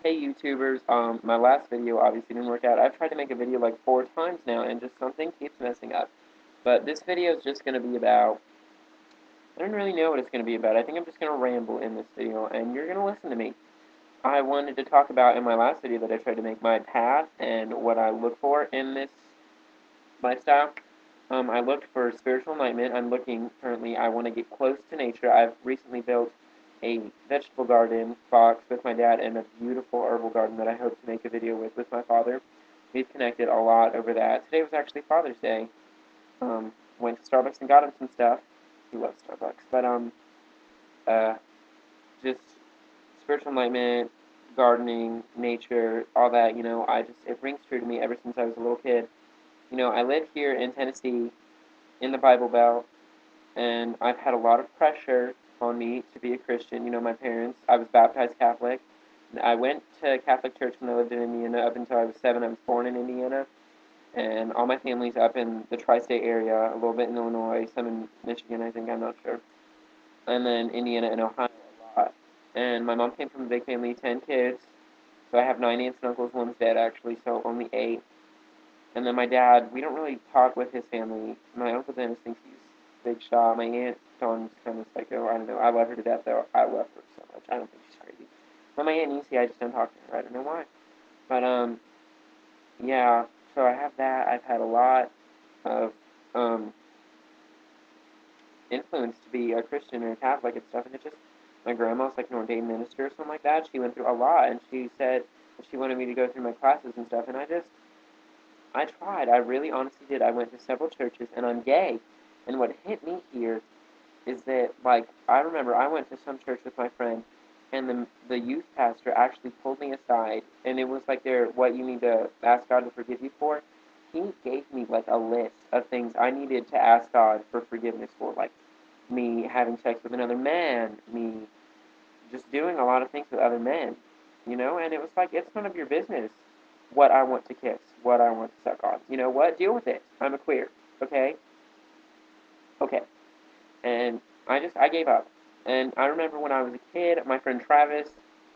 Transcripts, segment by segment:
Hey YouTubers, my last video obviously didn't work out. I've tried to make a video like 4 times now and just something keeps messing up. But this video is just going to be about, I don't really know what it's going to be about. I think I'm just going to ramble in this video and you're going to listen to me. I wanted to talk about in my last video that I tried to make my path and what I look for in this lifestyle. I looked for spiritual enlightenment. I'm looking currently, I want to get close to nature. I've recently built a vegetable garden box with my dad and a beautiful herbal garden that I hope to make a video with my father. We've connected a lot over that. Today was actually Father's Day. Went to Starbucks and got him some stuff. He loves Starbucks. But, uh, just spiritual enlightenment, gardening, nature, all that, it rings true to me ever since I was a little kid. I live here in Tennessee in the Bible Belt, and I've had a lot of pressure on me to be a Christian. My parents, I was baptized Catholic. I went to Catholic church when I lived in Indiana up until I was 7. I was born in Indiana, and all my family's up in the tri-state area, a little bit in Illinois, some in Michigan, I think, I'm not sure, and then Indiana and Ohio a lot. And my mom came from a big family, 10 kids, so I have 9 aunts and uncles. One's dead, actually, so only 8. And then my dad, we don't really talk with his family. My Uncle Dennis thinks he's a big shot. My Aunt Dawn's kind of psycho. I don't know. I love her to death, though. I love her so much. I don't think she's crazy. But my Aunt Niecy, I just don't talk to her. I don't know why. But, yeah. So I have that. I've had a lot of, influence to be a Christian or a Catholic and stuff. And it just, my grandma's like an ordained minister or something like that. She went through a lot, and she said that she wanted me to go through my classes and stuff. And I tried. I really honestly did. I went to several churches, and I'm gay. And what hit me here is that, like, I remember I went to some church with my friend, and the youth pastor actually pulled me aside, and it was like what you need to ask God to forgive you for. He gave me, like, a list of things I needed to ask God for forgiveness for, like me having sex with another man, me just doing a lot of things with other men, and it was like, it's none of your business what I want to kiss, what I want to suck on. You know what? Deal with it. I'm a queer. Okay? Okay. And I gave up. And I remember when I was a kid, my friend Travis,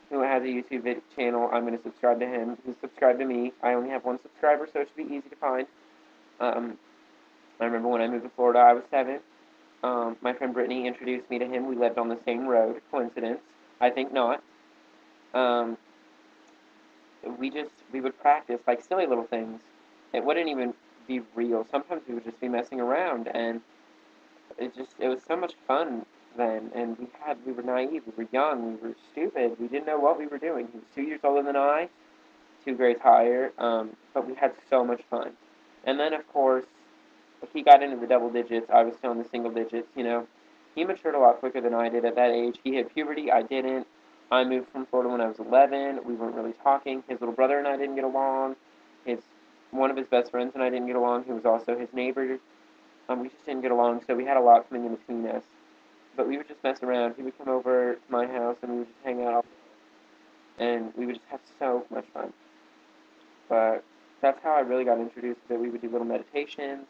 who has a YouTube channel, I'm going to subscribe to him. He subscribed to me. I only have 1 subscriber, so it should be easy to find. I remember when I moved to Florida, I was 7. My friend Brittany introduced me to him. We lived on the same road. Coincidence? I think not. Um, we would practice like silly little things. It wouldn't even be real. Sometimes we would just be messing around, and it was so much fun then. And we were naive, we were young, we were stupid, we didn't know what we were doing. He was 2 years older than I, 2 grades higher, but we had so much fun. And then of course he got into the double digits. I was still in the single digits. He matured a lot quicker than I did at that age. He hit puberty, I didn't. I moved from Florida when I was 11. We weren't really talking. His little brother and I didn't get along. His One of his best friends and I didn't get along, who was also his neighbor. We just didn't get along, so we had a lot coming in between us. But we would just mess around. He would come over to my house, and we would just hang out, and we would just have so much fun. But that's how I really got introduced to it. We would do little meditations.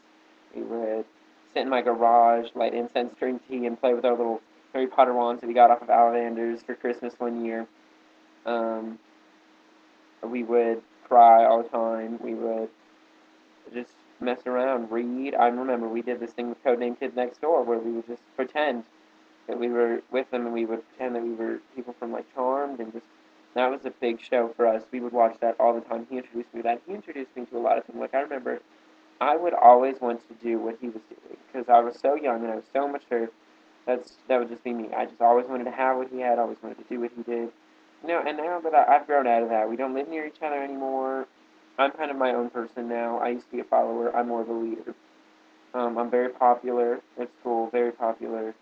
We would sit in my garage, light incense, drink tea, and play with our little Harry Potter wands that we got off of Alexander's for Christmas one year. Um, we would cry all the time. We would just mess around, read. I remember we did this thing with Codename Kids Next Door where we would just pretend that we were with them, and we would pretend that we were people from like Charmed, and just that was a big show for us. We would watch that all the time. He introduced me to that. He introduced me to a lot of things. Like I remember I would always want to do what he was doing because I was so young and I was so mature. That would just be me. I just always wanted to have what he had. Always wanted to do what he did. And now that I've grown out of that, we don't live near each other anymore. I'm kind of my own person now. I used to be a follower. I'm more of a leader. I'm very popular at school. Very popular.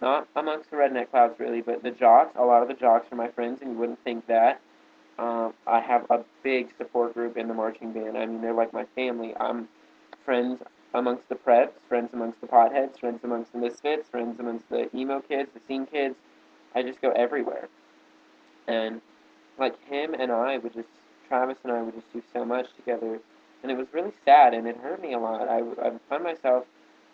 Not amongst the redneck clouds really, but the jocks. A lot of the jocks are my friends, and you wouldn't think that. I have a big support group in the marching band. I mean, they're like my family. I'm friends amongst the preps, friends amongst the potheads, friends amongst the misfits, friends amongst the emo kids, the scene kids. I just go everywhere. And like him and I would just, Travis and I would just do so much together. And it was really sad, and it hurt me a lot. I would find myself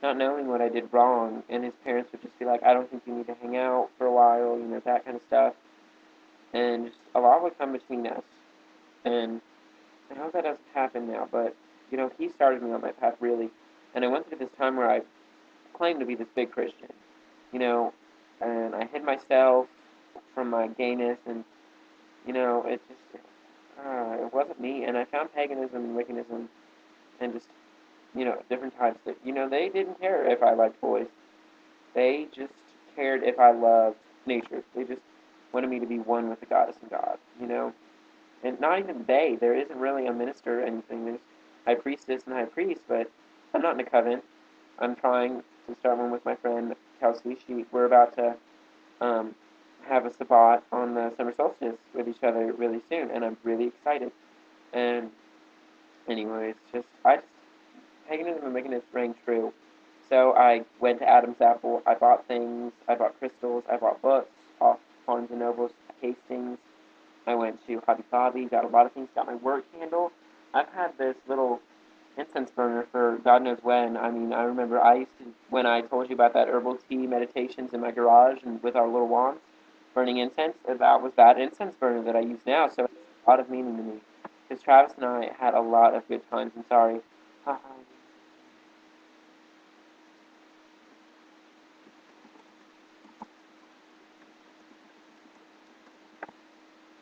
not knowing what I did wrong, and his parents would just be like, I don't think you need to hang out for a while, that kind of stuff. and just a lot would come between us. And I hope that doesn't happen now, but, he started me on my path, really. And I went through this time where I claimed to be this big Christian, you know, and I hid myself from my gayness, and, it wasn't me. And I found paganism and Wiccanism and just, different types that, they didn't care if I liked boys. They just cared if I loved nature. They just wanted me to be one with the goddess and God. And not even they. There isn't really a minister or anything. There's high priestess and high priest, but I'm not in a covenant. I'm trying to start one with my friend Kelsey. We're about to um, have a sabbat on the summer solstice with each other really soon, and I'm really excited. And anyways, paganism and wickedness rang true. So I went to Adam's Apple. I bought things. I bought crystals. I bought books off Barnes and Nobles, Hastings. I went to Hobby Lobby, got a lot of things, got my work candle. I've had this little incense burner for God knows when. I mean, I remember when I told you about that herbal tea meditations in my garage and with our little wands, burning incense, that was that incense burner that I use now, so it's a lot of meaning to me. Because Travis and I had a lot of good times, I'm sorry.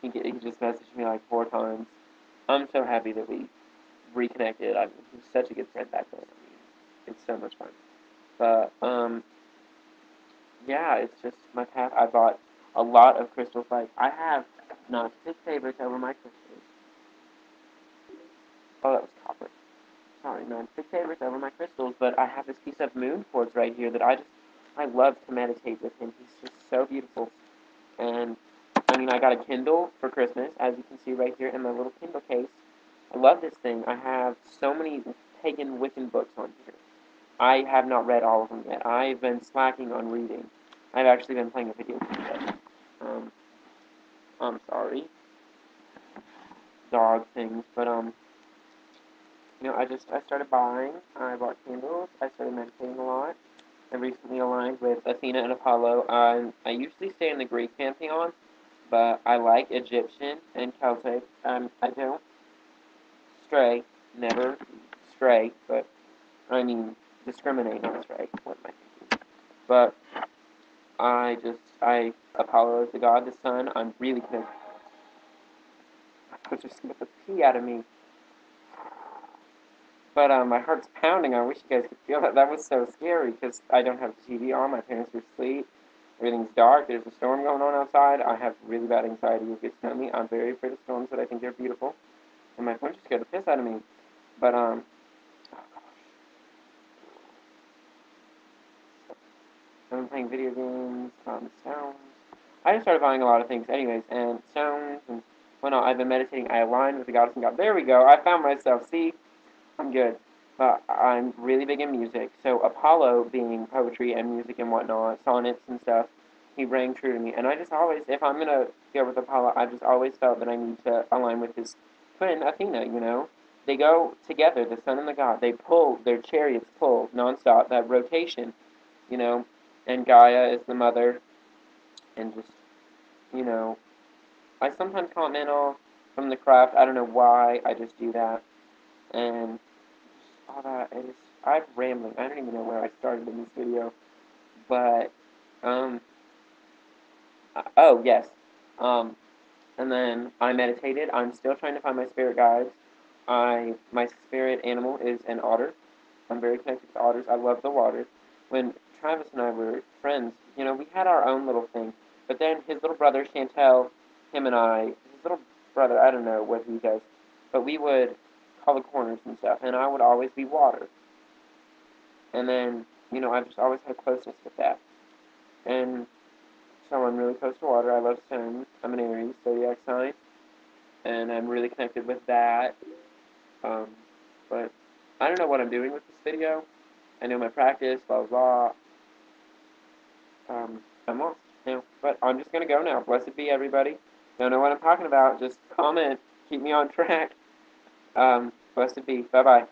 He just messaged me like 4 times. I'm so happy that we reconnected. I mean, he was such a good friend back then. I mean, it's so much fun. But, yeah, it's just my path. I bought a lot of crystals. Like, I have not six favorites over my crystals. Oh, that was copper. Sorry, not six favorites over my crystals, but I have this piece of moon quartz right here that I love to meditate with him. He's just so beautiful. And, I mean, I got a Kindle for Christmas, as you can see right here in my little Kindle case. I love this thing. I have so many pagan Wiccan books on here. I have not read all of them yet. I've been slacking on reading. I've actually been playing a video game today. Um, I'm sorry, dog things, but I started buying. I bought candles. I started meditating a lot. I recently aligned with Athena and Apollo. I usually stay in the Greek pantheon, but I like Egyptian and Celtic. I don't stray, never stray, but I mean discriminate, not stray. What am I thinking? But Apollo is the god, the sun. I'm really connected. Which just scared the pee out of me. But my heart's pounding. I wish you guys could feel that. That was so scary because I don't have the TV on. My parents are asleep. Everything's dark. There's a storm going on outside. I have really bad anxiety. It gets to me. I'm very afraid of storms, but I think they're beautiful. And my phone just scared the piss out of me. But oh gosh, I've been playing video games. Sounds. I just started buying a lot of things, anyways, and sounds and whatnot. I've been meditating. I aligned with the goddess and God. There we go. I found myself. See. I'm good. But I'm really big in music. So Apollo being poetry and music and whatnot, sonnets and stuff, he rang true to me. And I just always, if I'm going to go with Apollo, I just always felt that I need to align with his twin, Athena. They go together, the sun and the god. They pull, their chariots pull nonstop, that rotation, you know. And Gaia is the mother. And just, you know, I sometimes comment on from the craft. I don't know why, I just do that. And all that is I'm rambling. I don't even know where I started in this video, but um, oh yes, um, and then I meditated. I'm still trying to find my spirit guides. My spirit animal is an otter. I'm very connected to otters. I love the water. When Travis and I were friends, we had our own little thing. But then his little brother Chantel, him and his little brother, I don't know what he does, but we would call the corners and stuff, and I would always be water. And then, I've just always had closeness with that. And so I'm really close to water. I love stones. I'm an Aries, zodiac sign, and I'm really connected with that. Um, but I don't know what I'm doing with this video. I know my practice, blah, blah, blah. I'm lost now. But I'm just going to go now. Blessed be everybody. Don't know what I'm talking about. Just comment. Keep me on track. Blessed be. Bye-bye.